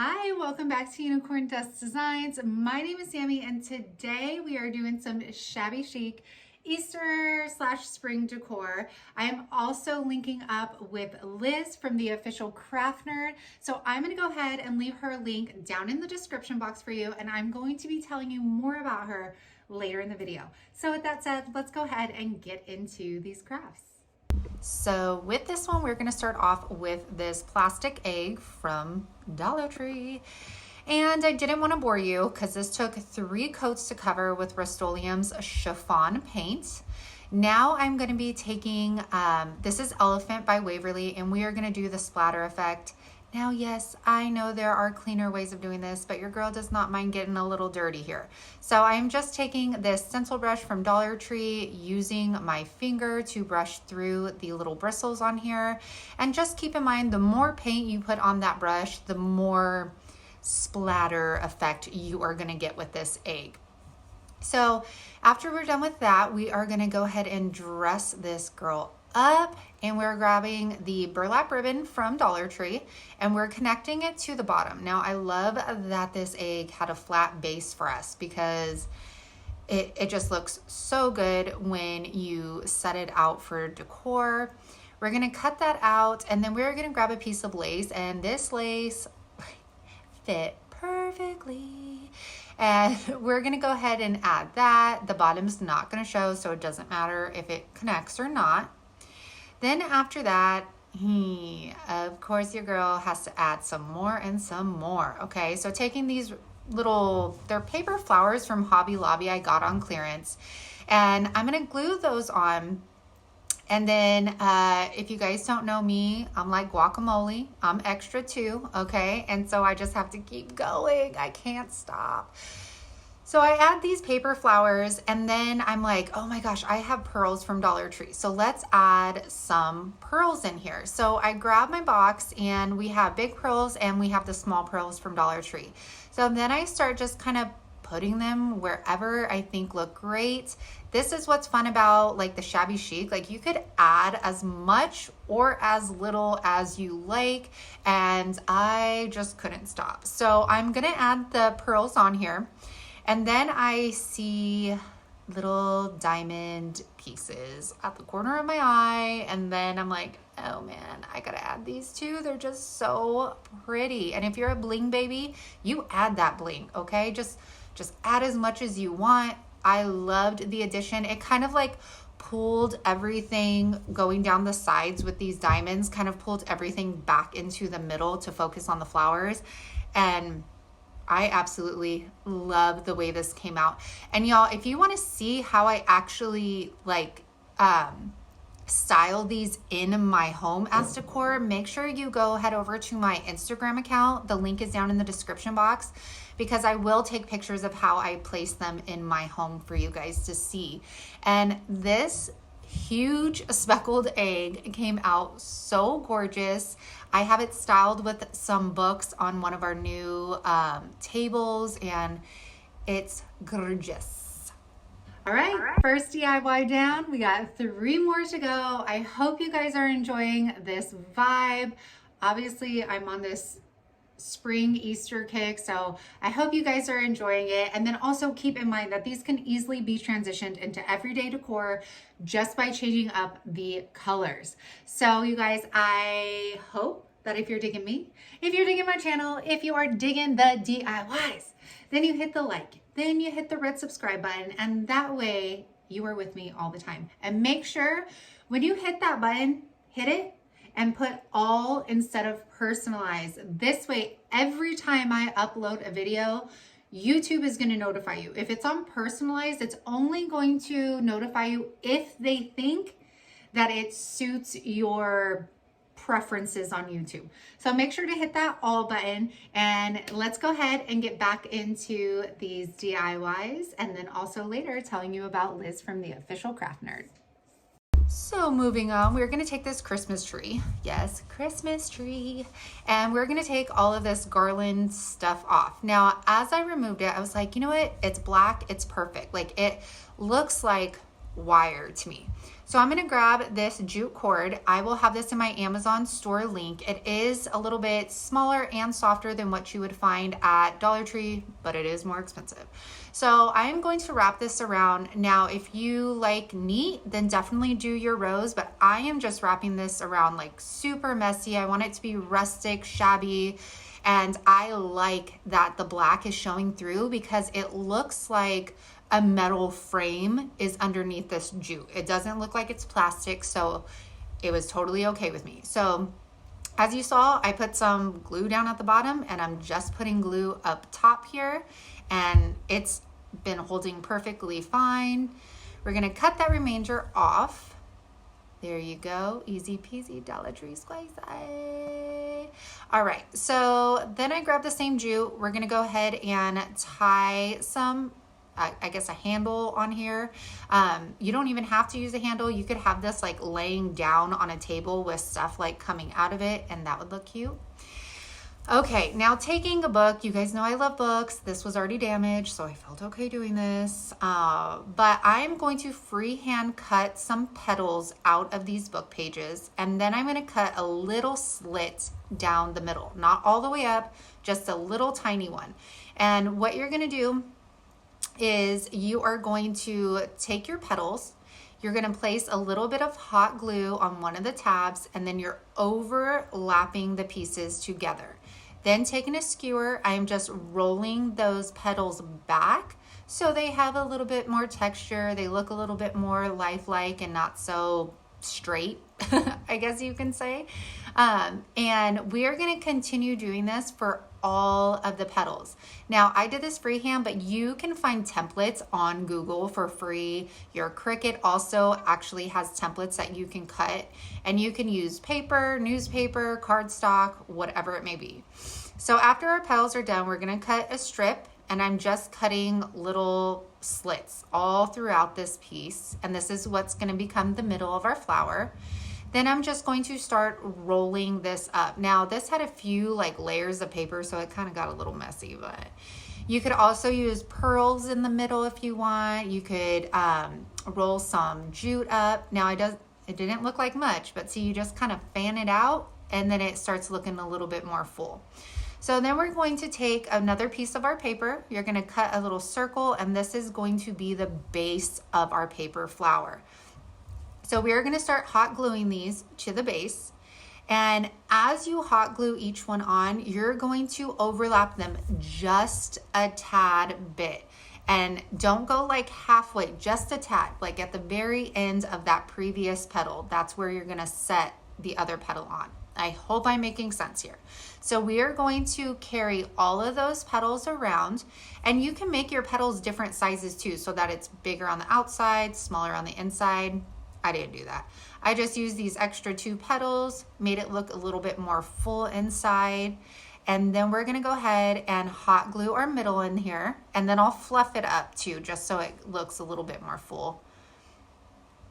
Hi, welcome back to Unicorn Dust Designs. My name is Sammy and today we are doing some shabby chic Easter / spring decor. I am also linking up with Liz from the official Craft Nerd. So I'm going to go ahead and leave her link down in the description box for you, and I'm going to be telling you more about her later in the video. So with that said, let's go ahead and get into these crafts. So with this one, we're gonna start off with this plastic egg from Dollar Tree. And I didn't want to bore you because this took 3 coats to cover with Rust-Oleum's chiffon paint. Now I'm going to be taking, this is Elephant by Waverly, and we are going to do the splatter effect. Now, yes, I know there are cleaner ways of doing this, but your girl does not mind getting a little dirty here. So I'm just taking this stencil brush from Dollar Tree, using my finger to brush through the little bristles on here. And just keep in mind, the more paint you put on that brush, the more splatter effect you are gonna get with this egg. So after we're done with that, we are gonna go ahead and dress this girl up, and we're grabbing the burlap ribbon from Dollar Tree and we're connecting it to the bottom. Now I love that this egg had a flat base for us because it just looks so good when you set it out for decor. We're gonna cut that out, and then we're gonna grab a piece of lace, and this lace fit perfectly. And we're gonna go ahead and add that. The bottom's not gonna show, so it doesn't matter if it connects or not. Then after that, of course your girl has to add some more and some more. Okay, so taking these little, they're paper flowers from Hobby Lobby I got on clearance, and I'm gonna glue those on. And then if you guys don't know me, I'm like guacamole. I'm extra too, okay? And so I just have to keep going. I can't stop. So I add these paper flowers, and then I'm like, oh my gosh, I have pearls from Dollar Tree. So let's add some pearls in here. So I grab my box, and we have big pearls and we have the small pearls from Dollar Tree. So then I start just kind of putting them wherever I think look great. This is what's fun about like the shabby chic. Like you could add as much or as little as you like, and I just couldn't stop. So I'm gonna add the pearls on here, and then I see little diamond pieces at the corner of my eye, and then I'm like, oh man, I gotta add these too. They're just so pretty. And if you're a bling baby, you add that bling, okay? Just add as much as you want. I loved the addition. It kind of like pulled everything going down the sides with these diamonds, kind of pulled everything back into the middle to focus on the flowers. And I absolutely love the way this came out. And y'all, if you want to see how I actually like style these in my home as decor, make sure you go head over to my Instagram account. The link is down in the description box, because I will take pictures of how I place them in my home for you guys to see. And this huge speckled egg came out so gorgeous. I have it styled with some books on one of our new tables, and it's gorgeous. All right, first DIY down. We got 3 more to go. I hope you guys are enjoying this vibe. Obviously, I'm on this spring Easter kick, so I hope you guys are enjoying it. And then also keep in mind that these can easily be transitioned into everyday decor just by changing up the colors. So you guys, I hope that if you're digging me, if you're digging my channel, if you are digging the DIYs, then you hit the like, then you hit the red subscribe button, and that way you are with me all the time. And make sure when you hit that button, hit it and put all instead of personalized. This way, every time I upload a video, YouTube is going to notify you. If it's on personalized, it's only going to notify you if they think that it suits your preferences on YouTube. So make sure to hit that all button, and let's go ahead and get back into these DIYs, and then also later telling you about Liz from the official Craft Nerd. So moving on, we're going to take this Christmas tree. Yes, Christmas tree. And we're going to take all of this garland stuff off. Now, as I removed it, I was like, you know what? It's black. It's perfect. Like, it looks like wire to me. So I'm gonna grab this jute cord. I will have this in my Amazon store link. It is a little bit smaller and softer than what you would find at Dollar Tree, but it is more expensive. So I'm going to wrap this around. Now, if you like neat, then definitely do your rows, but I am just wrapping this around like super messy. I want it to be rustic, shabby, and I like that the black is showing through because it looks like a metal frame is underneath this jute. It doesn't look like it's plastic, so it was totally okay with me. So as you saw, I put some glue down at the bottom and I'm just putting glue up top here, and it's been holding perfectly fine. We're gonna cut that remainder off. There you go, easy peasy, Dollar Tree squeezy. All right, so then I grabbed the same jute. We're gonna go ahead and tie some, I guess, a handle on here. You don't even have to use a handle. You could have this like laying down on a table with stuff like coming out of it, and that would look cute. Okay, now taking a book, you guys know I love books. This was already damaged, so I felt okay doing this. But I'm going to freehand cut some petals out of these book pages, and then I'm gonna cut a little slit down the middle, not all the way up, just a little tiny one. And what you're gonna do is you are going to take your petals, you're going to place a little bit of hot glue on one of the tabs, and then you're overlapping the pieces together. Then taking a skewer, I'm just rolling those petals back so they have a little bit more texture. They look a little bit more lifelike and not so straight, I guess you can say. And we are going to continue doing this for all of the petals. Now, I did this freehand, but you can find templates on Google for free. Your Cricut also actually has templates that you can cut, and you can use paper, newspaper, cardstock, whatever it may be. So after our petals are done, we're going to cut a strip, and I'm just cutting little slits all throughout this piece, and this is what's going to become the middle of our flower. Then I'm just going to start rolling this up. Now, this had a few like layers of paper, so it kind of got a little messy, but you could also use pearls in the middle if you want. You could roll some jute up. Now, it didn't look like much, but see, you just kind of fan it out, and then it starts looking a little bit more full. So then we're going to take another piece of our paper. You're going to cut a little circle, and this is going to be the base of our paper flower. So we are going to start hot gluing these to the base. And as you hot glue each one on, you're going to overlap them just a tad bit. And don't go like halfway, just a tad, like at the very end of that previous petal. That's where you're going to set the other petal on. I hope I'm making sense here. So we are going to carry all of those petals around, and you can make your petals different sizes too, so that it's bigger on the outside, smaller on the inside. I didn't do that. I just used these extra 2 petals, made it look a little bit more full inside. And then we're gonna go ahead and hot glue our middle in here, and then I'll fluff it up too, just so it looks a little bit more full.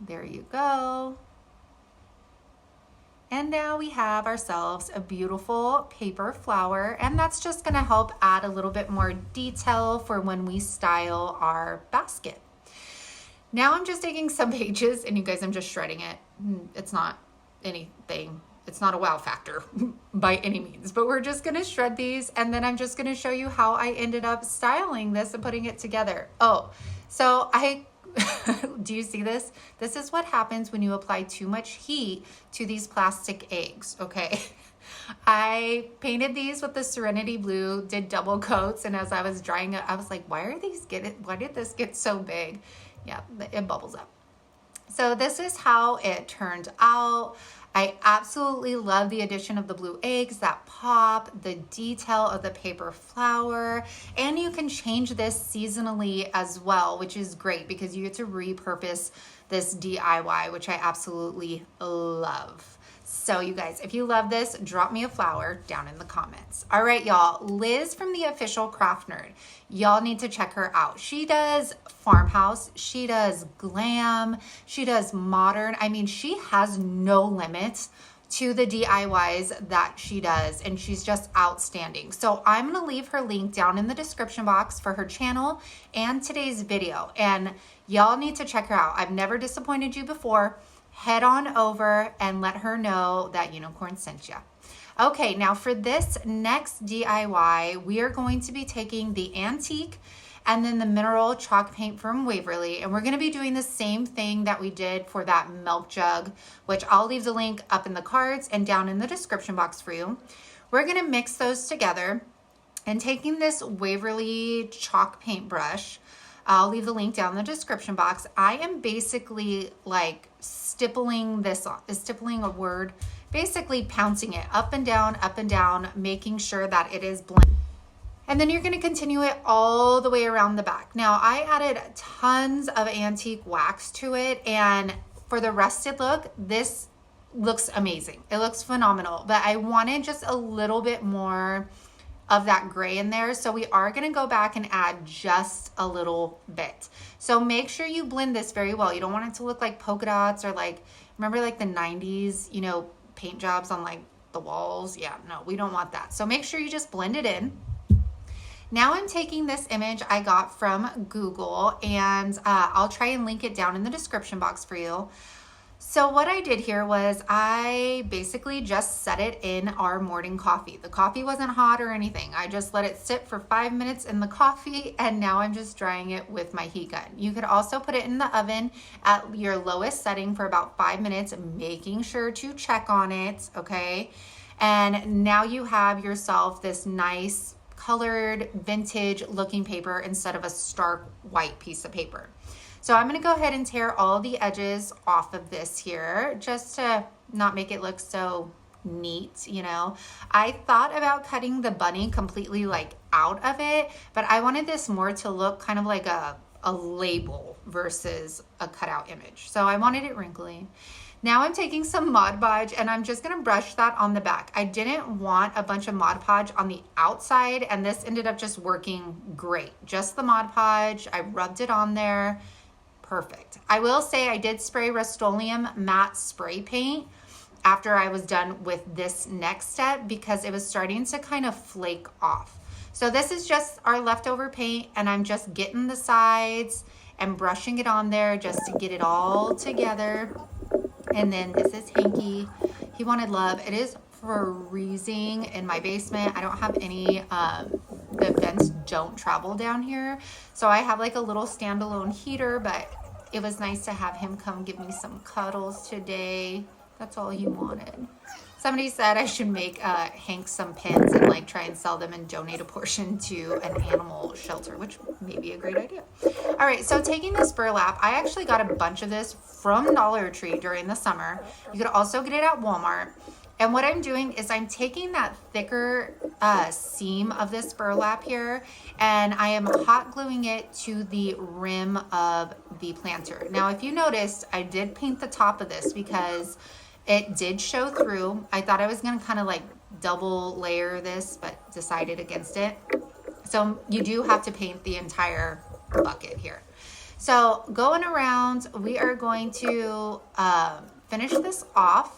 There you go. And now we have ourselves a beautiful paper flower, and that's just gonna help add a little bit more detail for when we style our basket. Now I'm just taking some pages, and you guys, I'm just shredding it. It's not anything, it's not a wow factor by any means, but we're just gonna shred these, and then I'm just gonna show you how I ended up styling this and putting it together. Oh, so do you see this? This is what happens when you apply too much heat to these plastic eggs, okay? I painted these with the Serenity Blue, did double coats, and as I was drying it, I was like, why did this get so big? Yeah, it bubbles up. So this is how it turned out. I absolutely love the addition of the blue eggs, that pop, the detail of the paper flower, and you can change this seasonally as well, which is great because you get to repurpose this DIY, which I absolutely love. So you guys, if you love this, drop me a flower down in the comments. All right, y'all, Liz from the Official Craft Nerd. Y'all need to check her out. She does farmhouse, she does glam, she does modern. I mean, she has no limits to the DIYs that she does, and she's just outstanding. So I'm gonna leave her link down in the description box for her channel and today's video, and y'all need to check her out. I've never disappointed you before. head on over and let her know that Unicorn sent you. Okay, now for this next DIY, we are going to be taking the antique and then the mineral chalk paint from Waverly, and we're going to be doing the same thing that we did for that milk jug, which I'll leave the link up in the cards and down in the description box for you. We're going to mix those together, and taking this Waverly chalk paint brush, I'll leave the link down in the description box. I am basically like stippling this on. Is stippling a word? Basically pouncing it up and down, making sure that it is blended. And then you're going to continue it all the way around the back. Now, I added tons of antique wax to it, and for the rested look, this looks amazing. It looks phenomenal, but I wanted just a little bit more of that gray in there. So we are going to go back and add just a little bit. So make sure you blend this very well. You don't want it to look like polka dots or like, remember like the 90s, you know, paint jobs on like the walls. Yeah, no, we don't want that. So make sure you just blend it in. Now I'm taking this image I got from Google, and I'll try and link it down in the description box for you. So what I did here was I basically just set it in our morning coffee. The coffee wasn't hot or anything. I just let it sit for 5 minutes in the coffee, and now I'm just drying it with my heat gun. You could also put it in the oven at your lowest setting for about 5 minutes, making sure to check on it, okay? And now you have yourself this nice colored vintage looking paper instead of a stark white piece of paper. So I'm going to go ahead and tear all the edges off of this here just to not make it look so neat, you know. I thought about cutting the bunny completely like out of it, but I wanted this more to look kind of like a label versus a cutout image. So I wanted it wrinkly. Now I'm taking some Mod Podge and I'm just gonna brush that on the back. I didn't want a bunch of Mod Podge on the outside, and this ended up just working great. Just the Mod Podge, I rubbed it on there. Perfect. I will say I did spray Rust-Oleum matte spray paint after I was done with this next step because it was starting to kind of flake off. So this is just our leftover paint, and I'm just getting the sides and brushing it on there just to get it all together. And then this is Hanky. He wanted love. It is freezing in my basement. I don't have any, the vents don't travel down here. So I have like a little standalone heater, but it was nice to have him come give me some cuddles today. That's all he wanted. Somebody said I should make Hank some pins and like try and sell them and donate a portion to an animal shelter, which may be a great idea. All right, so taking this burlap, I actually got a bunch of this from Dollar Tree during the summer. You could also get it at Walmart. And what I'm doing is I'm taking that thicker seam of this burlap here, and I am hot gluing it to the rim of the planter. Now, if you noticed, I did paint the top of this because it did show through. I thought I was gonna kind of like double layer this, but decided against it. So you do have to paint the entire bucket here. So going around, we are going to finish this off.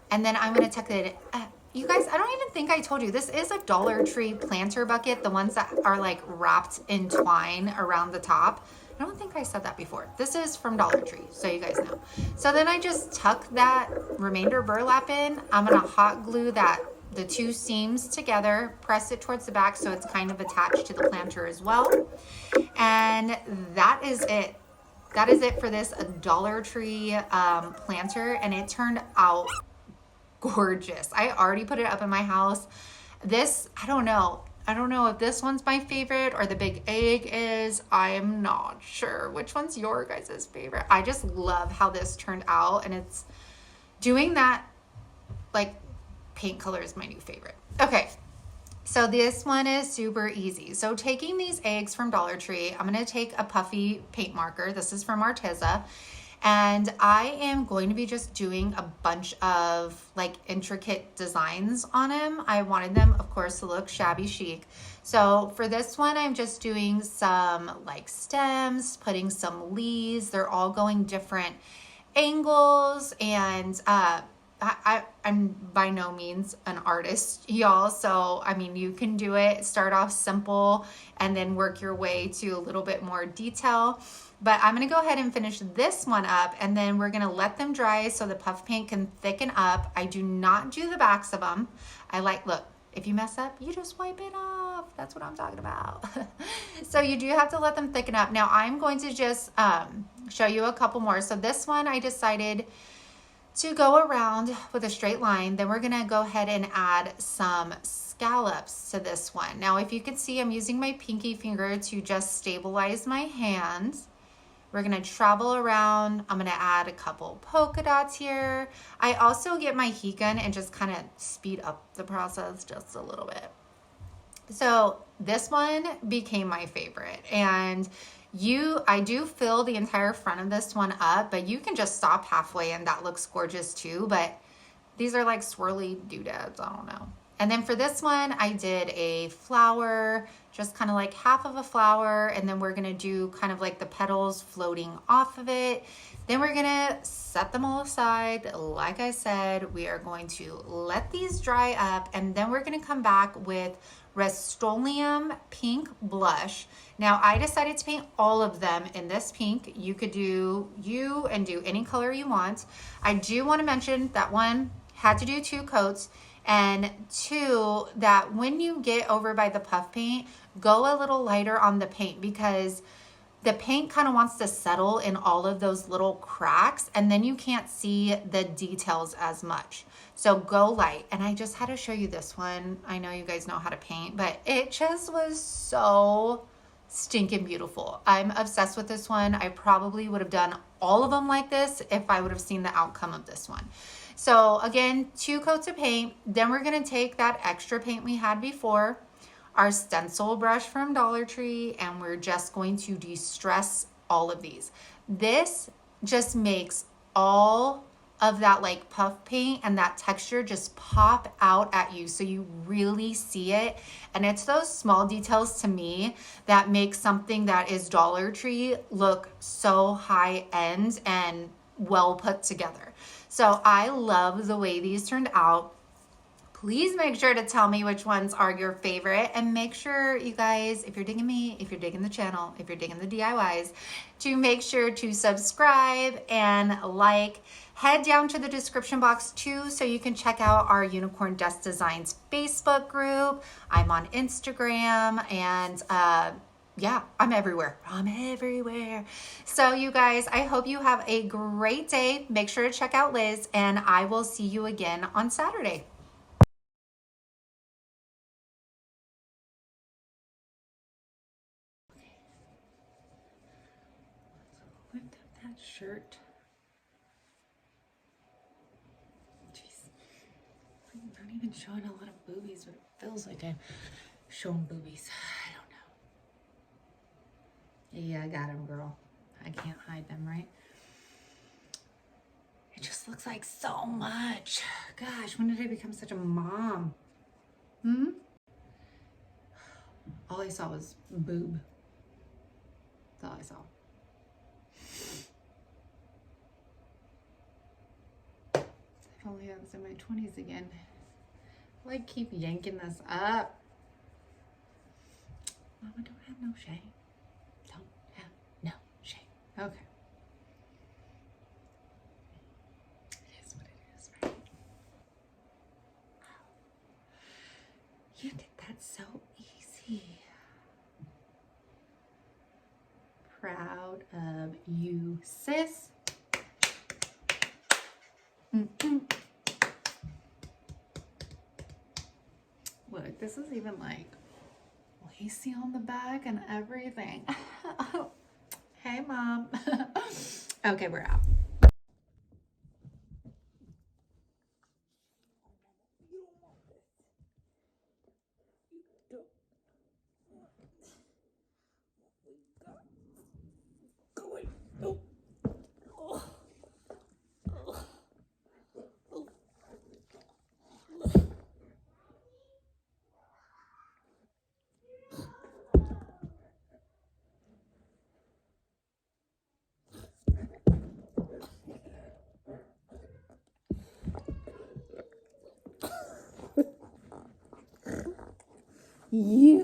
And then I'm gonna tuck it in. You guys, I don't even think I told you, this is a Dollar Tree planter bucket, the ones that are like wrapped in twine around the top. I don't think I said that before. This is from Dollar Tree, so you guys know. So then I just tuck that remainder burlap in. I'm gonna hot glue the two seams together, press it towards the back so it's kind of attached to the planter as well. And that is it. That is it for this Dollar Tree planter, and it turned out gorgeous. I already put it up in my house. This, I don't know if this one's my favorite or the big egg is. I am not sure which one's your guys' favorite. I just love how this turned out, and it's doing that, like, paint color is my new favorite. Okay, so this one is super easy. So taking these eggs from Dollar Tree, I'm gonna take a puffy paint marker. This is from Arteza. And I am going to be just doing a bunch of like intricate designs on them. I wanted them, of course, to look shabby chic. So for this one, I'm just doing some like stems, putting some leaves. They're all going different angles, and I'm by no means an artist, y'all. So, I mean, you can do it, start off simple and then work your way to a little bit more detail. But I'm gonna go ahead and finish this one up, and then we're gonna let them dry so the puff paint can thicken up. I do not do the backs of them. I like, look, if you mess up, you just wipe it off. That's what I'm talking about. So you do have to let them thicken up. Now I'm going to just show you a couple more. So this one I decided to go around with a straight line. Then we're gonna go ahead and add some scallops to this one. Now, if you can see, I'm using my pinky finger to just stabilize my hands. We're gonna travel around. I'm gonna add a couple polka dots here. I also get my heat gun and just kind of speed up the process just a little bit. So this one became my favorite, and I do fill the entire front of this one up, but you can just stop halfway and that looks gorgeous too. But these are like swirly doodads, I don't know. And then for this one, I did a flower, just kind of like half of a flower, and then we're gonna do kind of like the petals floating off of it. Then we're gonna set them all aside. Like I said, we are going to let these dry up, and then we're gonna come back with Rust-Oleum pink blush. Now I decided to paint all of them in this pink. You could do and do any color you want. I do want to mention that one had to do 2 coats, and 2, that when you get over by the puff paint, go a little lighter on the paint, because the paint kind of wants to settle in all of those little cracks, and then you can't see the details as much. So go light. And I just had to show you this one. I know you guys know how to paint, but it just was so stinking beautiful. I'm obsessed with this one. I probably would have done all of them like this if I would have seen the outcome of this one. So again, 2 coats of paint. Then we're gonna take that extra paint we had before, our stencil brush from Dollar Tree, and we're just going to de-stress all of these. This just makes all of that like puff paint and that texture just pop out at you, so you really see it. And it's those small details to me that make something that is Dollar Tree look so high end and well put together. So I love the way these turned out. Please make sure to tell me which ones are your favorite, and make sure you guys, if you're digging me, if you're digging the channel, if you're digging the DIYs, to make sure to subscribe and like. Head down to the description box too, so you can check out our Unicorn Dust Designs Facebook group. I'm on Instagram, and yeah, I'm everywhere. I'm everywhere. So you guys, I hope you have a great day. Make sure to check out Liz, and I will see you again on Saturday. Lift up that shirt. Jeez. I'm not even showing a lot of boobies, but it feels like I'm showing boobies. I don't know. Yeah, I got them, girl. I can't hide them, right? It just looks like so much. Gosh, when did I become such a mom? All I saw was boob. That's all I saw. If only I was in my 20s again. I like keep yanking this up. Mama, don't have no shame. Don't have no shame. Okay. It is what it is, right? You did that so easy. Proud of you, sis. Look, this is even like lacy on the back and everything. Hey, Mom. Okay, we're out. Yeah.